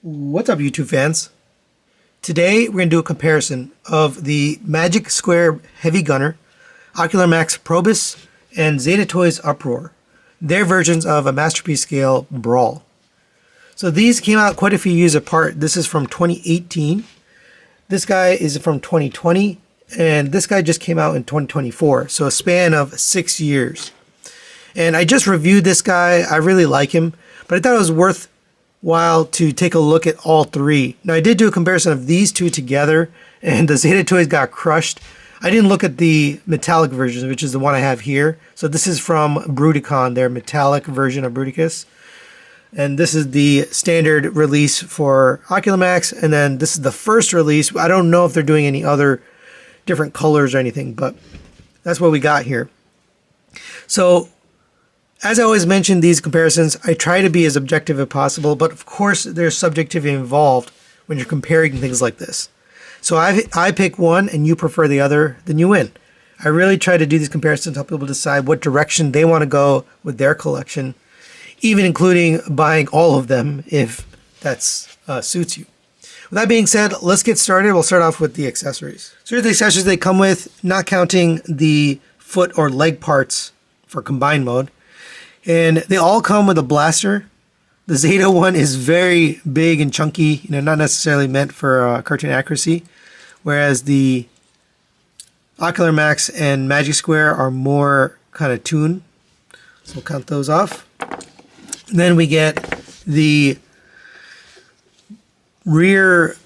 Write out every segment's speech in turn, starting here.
What's up, YouTube fans? Today we're going to do a comparison of the Magic Square Heavy Gunner, Ocular Max Probus, and Zeta Toys Uproar, their versions of a Masterpiece Scale Brawl. So these came out quite a few years apart. This is from 2018, this guy is from 2020, and this guy just came out in 2024, so a span of 6 years. And I just reviewed this guy. I really like him, but I thought it was worthwhile to take a look at all three. Now, I did do a comparison of these two together, and the Zeta Toys got crushed. I didn't look at the metallic version, which is the one I have here. So this is from Bruticon, their metallic version of Bruticus. And this is the standard release for Ocular Max, and then this is the first release. I don't know if they're doing any other different colors or anything, but that's what we got here. So, as I always mention these comparisons, I try to be as objective as possible, but of course there's subjectivity involved when you're comparing things like this. So I pick one and you prefer the other, then you win. I really try to do these comparisons to help people decide what direction they want to go with their collection, even including buying all of them if that suits you. With that being said, let's get started. We'll start off with the accessories. So here's the accessories they come with, not counting the foot or leg parts for combined mode. And they all come with a blaster. The Zeta one is very big and chunky, not necessarily meant for cartoon accuracy, whereas the Ocular Max and Magic Square are more kind of toon. So we'll count those off. And then we get the rear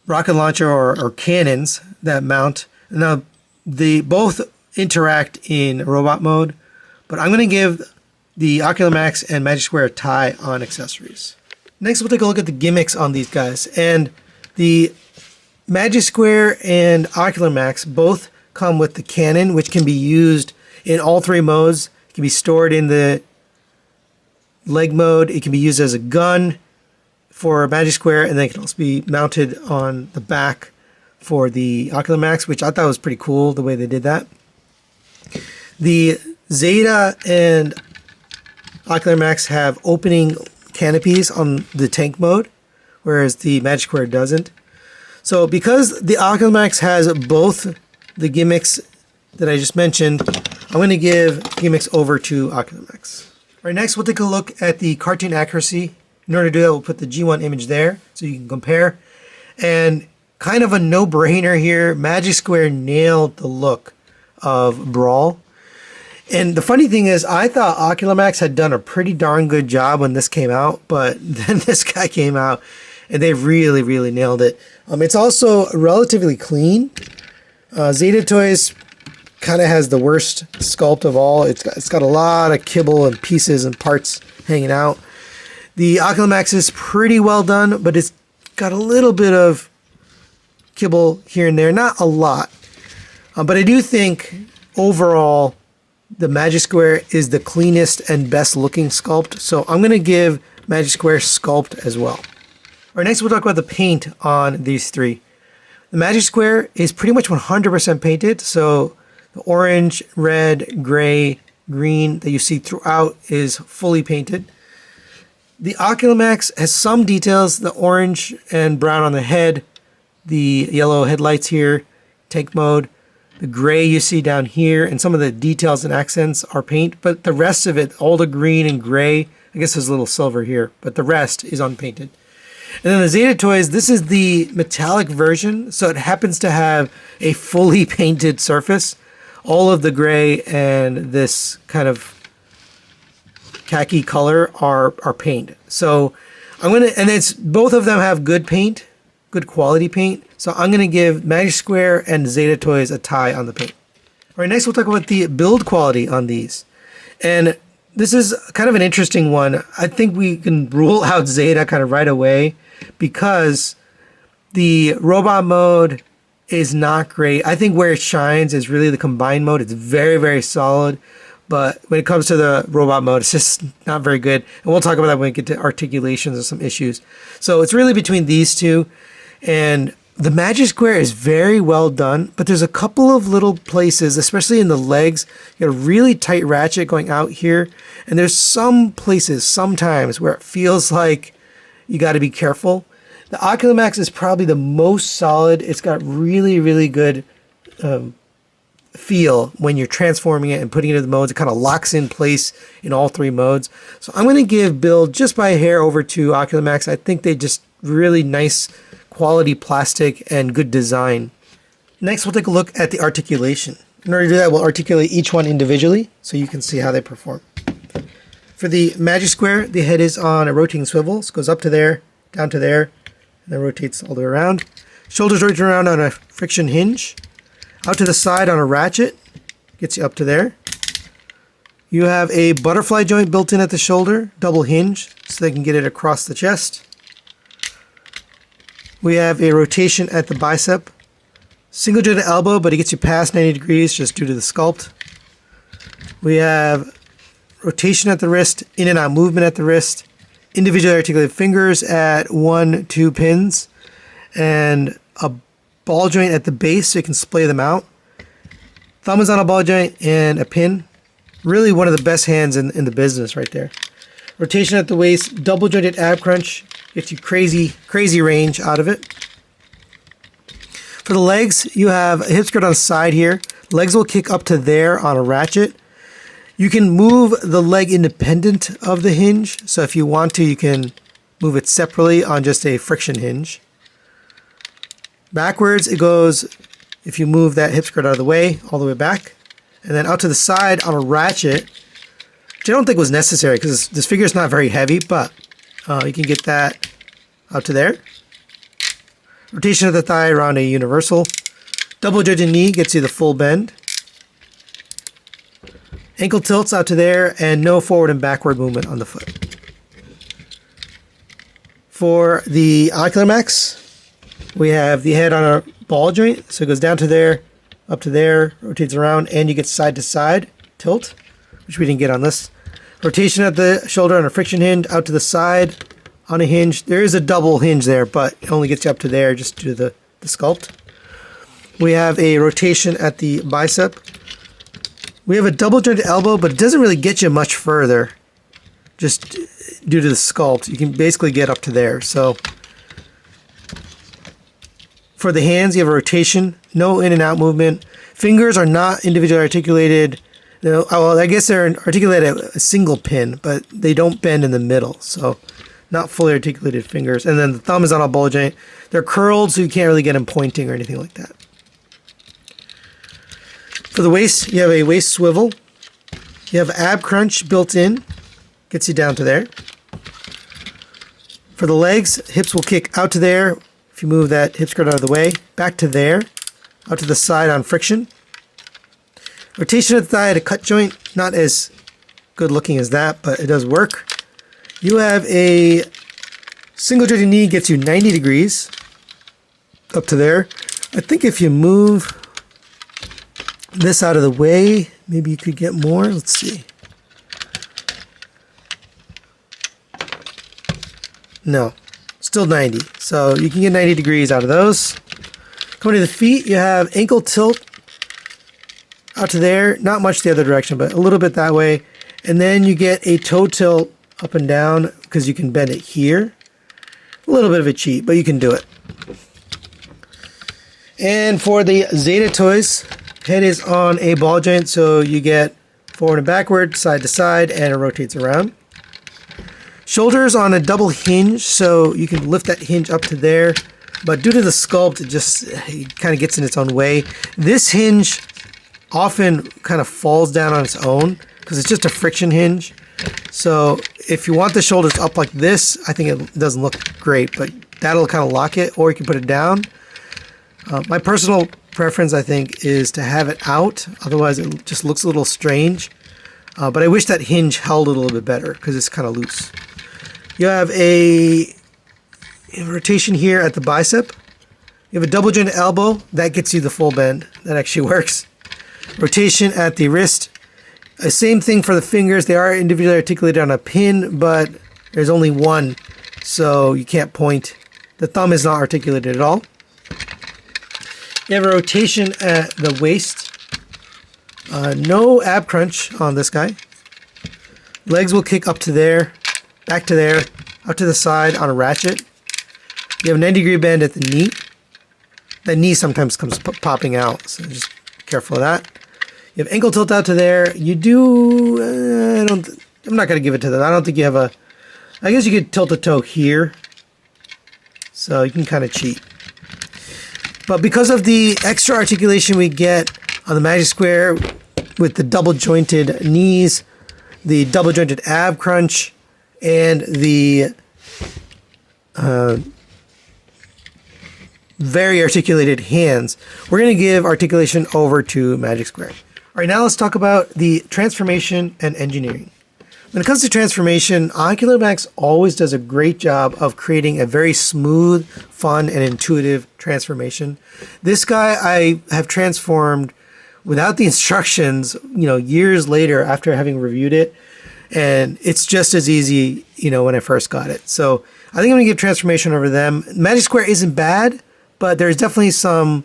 rocket launcher or cannons that mount. Now, they both interact in robot mode, but I'm going to give the Ocular Max and Magic Square a tie on accessories. Next, we'll take a look at the gimmicks on these guys. And the Magic Square and Ocular Max both come with the cannon, which can be used in all three modes. It can be stored in the leg mode. It can be used as a gun for Magic Square, and then it can also be mounted on the back for the Ocular Max, which I thought was pretty cool the way they did that. The Zeta and Ocular Max have opening canopies on the tank mode, whereas the Magic Square doesn't. So because the Ocular Max has both the gimmicks that I just mentioned, I'm going to give gimmicks over to Ocular Max. All right, next we'll take a look at the cartoon accuracy. In order to do that, we'll put the G1 image there so you can compare. And kind of a no-brainer here, Magic Square nailed the look of Brawl. And the funny thing is, I thought Ocular Max had done a pretty darn good job when this came out, but then this guy came out and they really, really nailed it. It's also relatively clean. Zeta Toys kind of has the worst sculpt of all. It's got a lot of kibble and pieces and parts hanging out. The Ocular Max is pretty well done, but it's got a little bit of kibble here and there, not a lot. But I do think overall, the Magic Square is the cleanest and best looking sculpt, so I'm going to give Magic Square sculpt as well. All right, next we'll talk about the paint on these three. The Magic Square is pretty much 100% painted, so the orange, red, gray, green that you see throughout is fully painted. The Ocular Max has some details, the orange and brown on the head, the yellow headlights here, tank mode. The gray you see down here, and some of the details and accents are paint, but the rest of it, all the green and gray, I guess there's a little silver here, but the rest is unpainted. And then the Zeta Toys, this is the metallic version, so it happens to have a fully painted surface. All of the gray and this kind of khaki color are paint. So I'm gonna, and it's both of them have good paint, good quality paint. So I'm going to give Magic Square and Zeta Toys a tie on the paint. All right, next we'll talk about the build quality on these. And this is kind of an interesting one. I think we can rule out Zeta kind of right away because the robot mode is not great. I think where it shines is really the combined mode. It's very, very solid. But when it comes to the robot mode, it's just not very good. And we'll talk about that when we get to articulations and some issues. So it's really between these two. And the Magic Square is very well done, but there's a couple of little places, especially in the legs. You got a really tight ratchet going out here, and there's some places, sometimes, where it feels like you got to be careful. The Ocular Max is probably the most solid. It's got really, really good feel when you're transforming it and putting it into the modes. It kind of locks in place in all 3 modes. So I'm going to give build just by a hair over to Ocular Max. I think they just really nice quality plastic and good design. Next, we'll take a look at the articulation. In order to do that, we'll articulate each one individually so you can see how they perform. For the Magic Square, the head is on a rotating swivel. So it goes up to there, down to there, and then rotates all the way around. Shoulders rotate around on a friction hinge. Out to the side on a ratchet, gets you up to there. You have a butterfly joint built in at the shoulder, double hinge, so they can get it across the chest. We have a rotation at the bicep. Single jointed elbow, but it gets you past 90 degrees just due to the sculpt. We have rotation at the wrist, in and out movement at the wrist, individually articulated fingers at 1, 2 pins, and a ball joint at the base so you can splay them out. Thumb is on a ball joint and a pin. Really one of the best hands in the business right there. Rotation at the waist, double jointed ab crunch, gets you crazy, crazy range out of it. For the legs, you have a hip skirt on the side here. Legs will kick up to there on a ratchet. You can move the leg independent of the hinge. So if you want to, you can move it separately on just a friction hinge. Backwards, it goes, if you move that hip skirt out of the way, all the way back. And then out to the side on a ratchet, which I don't think was necessary because this figure is not very heavy, but you can get that out to there. Rotation of the thigh around a universal. Double jointed knee gets you the full bend. Ankle tilts out to there and no forward and backward movement on the foot. For the Ocular Max, we have the head on a ball joint. So it goes down to there, up to there, rotates around, and you get side to side tilt, which we didn't get on this. Rotation at the shoulder on a friction hinge, out to the side on a hinge. There is a double hinge there, but it only gets you up to there just due to the sculpt. We have a rotation at the bicep. We have a double jointed elbow, but it doesn't really get you much further just due to the sculpt. You can basically get up to there. So for the hands, you have a rotation, no in and out movement. Fingers are not individually articulated. Well, I guess they're articulated at a single pin, but they don't bend in the middle. So not fully articulated fingers. And then the thumb is on a ball joint. They're curled, so you can't really get them pointing or anything like that. For the waist, you have a waist swivel. You have ab crunch built in. Gets you down to there. For the legs, hips will kick out to there. If you move that hip skirt out of the way, back to there. Out to the side on friction. Rotation of the thigh at a cut joint. Not as good looking as that, but it does work. You have a single jointed knee, gets you 90 degrees up to there. I think if you move this out of the way, maybe you could get more. Let's see. No, still 90. So you can get 90 degrees out of those. Coming to the feet, you have ankle tilt out to there. Not much the other direction, but a little bit that way. And then you get a toe tilt up and down because you can bend it here. A little bit of a cheat, but you can do it. And for the Zeta toys, head is on a ball joint, so you get forward and backward, side to side, and it rotates around. Shoulders on a double hinge, so you can lift that hinge up to there. But due to the sculpt, it kind of gets in its own way. This hinge often kind of falls down on its own because it's just a friction hinge. So if you want the shoulders up like this, I think it doesn't look great, but that'll kind of lock it, or you can put it down. My personal preference, I think, is to have it out. Otherwise, it just looks a little strange. But I wish that hinge held a little bit better because it's kind of loose. You have a rotation here at the bicep. You have a double jointed elbow. That gets you the full bend. That actually works. Rotation at the wrist. Same thing for the fingers. They are individually articulated on a pin, but there's only one, so you can't point. The thumb is not articulated at all. You have a rotation at the waist. No ab crunch on this guy. Legs will kick up to there, back to there, out to the side on a ratchet. You have a 90-degree bend at the knee. The knee sometimes comes popping out, so just be careful of that. You have ankle tilt out to there. You do, I'm not going to give it to them. I don't think you have a, I guess you could tilt the toe here. So you can kind of cheat. But because of the extra articulation we get on the Magic Square with the double jointed knees, the double jointed ab crunch, and the very articulated hands, we're going to give articulation over to Magic Square. All right, now let's talk about the transformation and engineering. When it comes to transformation, Ocular Max always does a great job of creating a very smooth, fun, and intuitive transformation. This guy I have transformed without the instructions, years later after having reviewed it, and it's just as easy, when I first got it. So I think I'm gonna give transformation over them. Magic Square isn't bad, but there's definitely some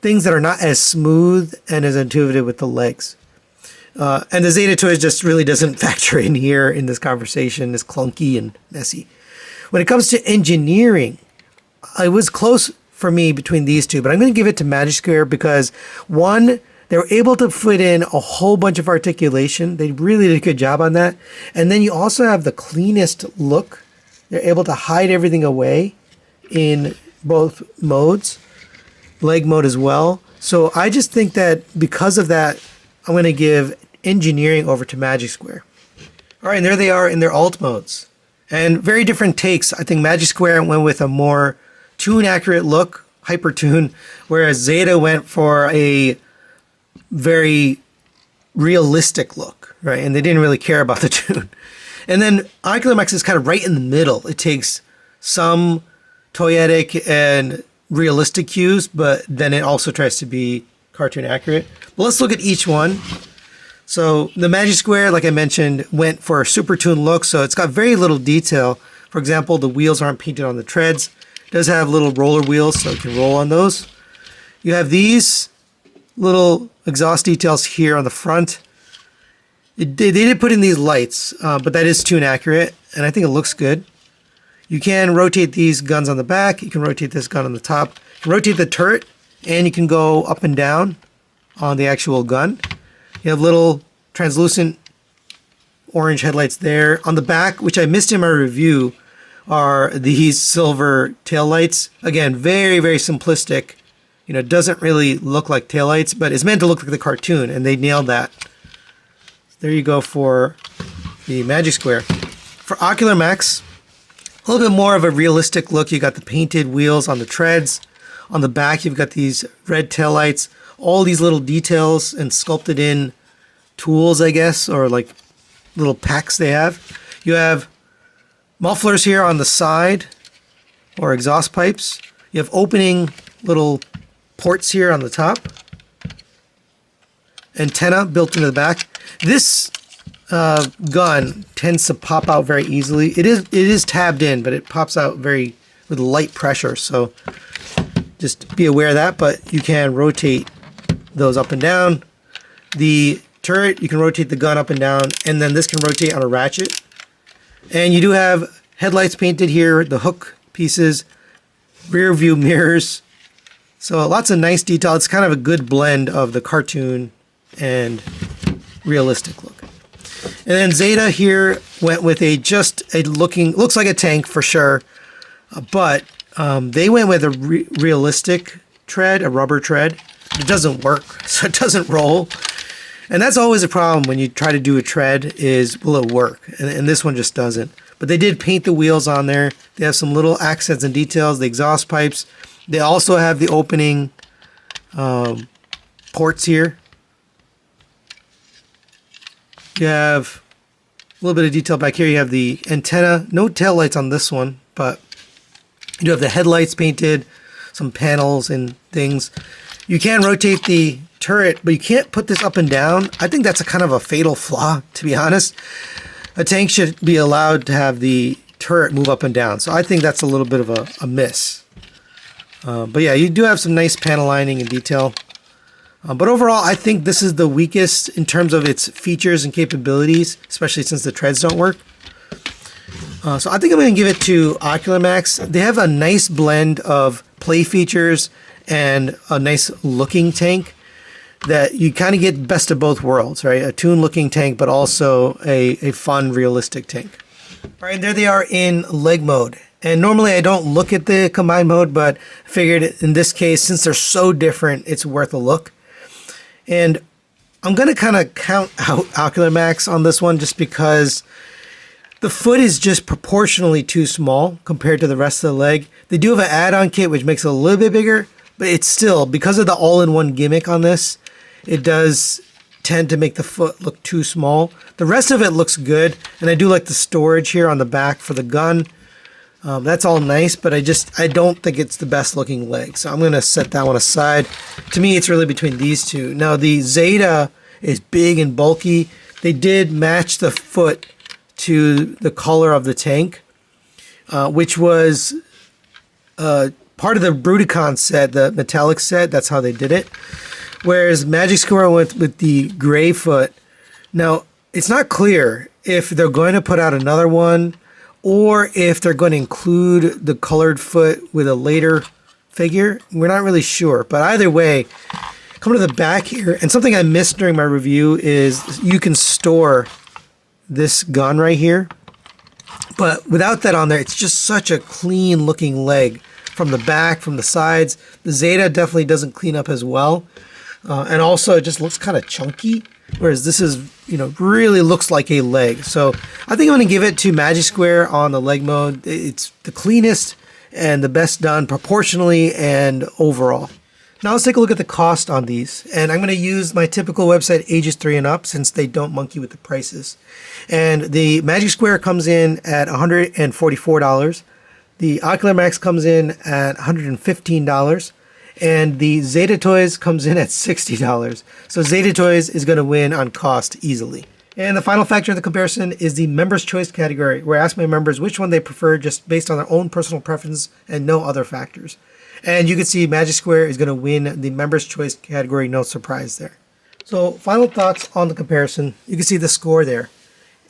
things that are not as smooth and as intuitive with the legs. And the Zeta toy just really doesn't factor in here in this conversation. It's clunky and messy. When it comes to engineering, it was close for me between these two, but I'm going to give it to Magic Square because, one, they were able to fit in a whole bunch of articulation. They really did a good job on that. And then you also have the cleanest look. They're able to hide everything away in both modes, leg mode as well. So I just think that because of that, I'm going to give engineering over to Magic Square. All right, and there they are in their alt modes. And very different takes. I think Magic Square went with a more tune-accurate look, hyper-tune, whereas Zeta went for a very realistic look, right? And they didn't really care about the tune. And then Ocular Max is kind of right in the middle. It takes some toyetic and realistic cues, but then it also tries to be cartoon accurate. But let's look at each one. So the Magic Square, like I mentioned, went for a super tune look, so it's got very little detail. For example, the wheels aren't painted on the treads. It does have little roller wheels, so you can roll on those. You have these little exhaust details here on the front. They did put in these lights, but that is tune accurate, and I think it looks good. You can rotate these guns on the back. You can rotate this gun on the top. You can rotate the turret, and you can go up and down on the actual gun. You have little translucent orange headlights there. On the back, which I missed in my review, are these silver taillights. Again, very, very simplistic. It doesn't really look like taillights, but it's meant to look like the cartoon, and they nailed that. There you go for the Magic Square. For Ocular Max, a little bit more of a realistic look. You got the painted wheels on the treads. On the back, you've got these red taillights, all these little details and sculpted in tools, I guess, or like little packs they have. You have mufflers here on the side, or exhaust pipes. You have opening little ports here on the top. Antenna built into the back. This gun tends to pop out very easily. It is tabbed in, but it pops out with light pressure, so just be aware of that, but you can rotate those up and down. The turret, you can rotate the gun up and down, and then this can rotate on a ratchet. And you do have headlights painted here, the hook pieces, rear view mirrors. So lots of nice detail. It's kind of a good blend of the cartoon and realistic look. And then Zeta here went with looks like a tank for sure, but they went with a realistic tread, a rubber tread. It doesn't work, so it doesn't roll. And that's always a problem when you try to do a tread is, will it work? And this one just doesn't. But they did paint the wheels on there. They have some little accents and details, the exhaust pipes. They also have the opening ports here. You have a little bit of detail back here. You have the antenna. No tail lights on this one, but you do have the headlights painted, some panels and things. You can rotate the turret, but you can't put this up and down. I think that's a kind of a fatal flaw, to be honest. A tank should be allowed to have the turret move up and down. So I think that's a little bit of a miss. But yeah, you do have some nice panel lining and detail. But overall, I think this is the weakest in terms of its features and capabilities, especially since the treads don't work. So I think I'm going to give it to Ocular Max. They have a nice blend of play features and a nice looking tank that you kind of get best of both worlds, right? A toon looking tank, but also a fun, realistic tank. All right, and there they are in leg mode. And normally I don't look at the combined mode, but I figured in this case, since they're so different, it's worth a look. And I'm going to kind of count out Ocular Max on this one just because the foot is just proportionally too small compared to the rest of the leg. They do have an add-on kit which makes it a little bit bigger, but it's still, because of the all-in-one gimmick on this, it does tend to make the foot look too small. The rest of it looks good, and I do like the storage here on the back for the gun. That's all nice, but I don't think it's the best looking leg. So I'm going to set that one aside. To me, it's really between these two. Now, the Zeta is big and bulky. They did match the foot to the color of the tank, which was part of the Bruticon set, the metallic set. That's how they did it. Whereas Magic Square went with the gray foot. Now, it's not clear if they're going to put out another one or if they're going to include the colored foot with a later figure. We're not really sure. But either way, come to the back here. And something I missed during my review is you can store this gun right here. But without that on there, it's just such a clean looking leg from the back, from the sides. The Zeta definitely doesn't clean up as well. And also it just looks kind of chunky. Whereas this is, really looks like a leg. So I think I'm going to give it to Magic Square on the leg mode. It's the cleanest and the best done proportionally and overall. Now let's take a look at the cost on these. And I'm going to use my typical website, ages 3 and up, since they don't monkey with the prices. And the Magic Square comes in at $144. The Ocular Max comes in at $115. And the Zeta Toys comes in at $60. So Zeta Toys is going to win on cost easily. And the final factor of the comparison is the Members' Choice category, where I ask my members which one they prefer just based on their own personal preference and no other factors. And you can see Magic Square is going to win the Members' Choice category, no surprise there. So final thoughts on the comparison. You can see the score there.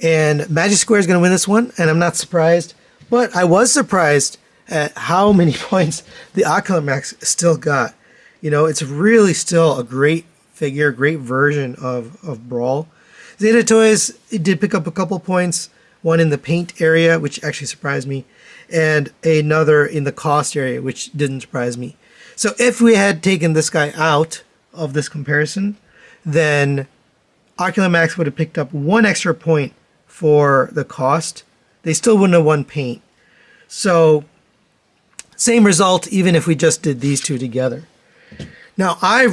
And Magic Square is going to win this one, and I'm not surprised. But I was surprised at how many points the Ocular Max still got. It's really still a great figure, great version of Brawl. Zeta Toys, it did pick up a couple points, one in the paint area, which actually surprised me, and another in the cost area, which didn't surprise me. So if we had taken this guy out of this comparison, then Ocular Max would have picked up 1 extra point for the cost. They still wouldn't have won paint. So same result, even if we just did these two together. Now, I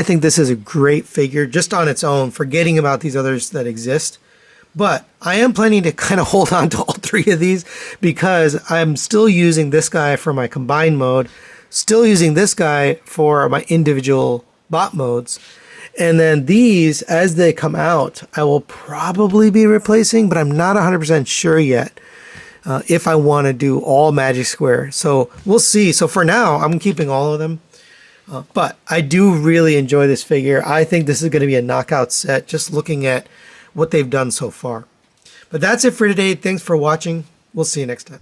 think this is a great figure just on its own, forgetting about these others that exist. But I am planning to kind of hold on to all 3 of these because I'm still using this guy for my combined mode, still using this guy for my individual bot modes. And then these, as they come out, I will probably be replacing, but I'm not 100% sure yet. If I want to do all Magic Square. So we'll see. So for now, I'm keeping all of them. But I do really enjoy this figure. I think this is going to be a knockout set, just looking at what they've done so far. But that's it for today. Thanks for watching. We'll see you next time.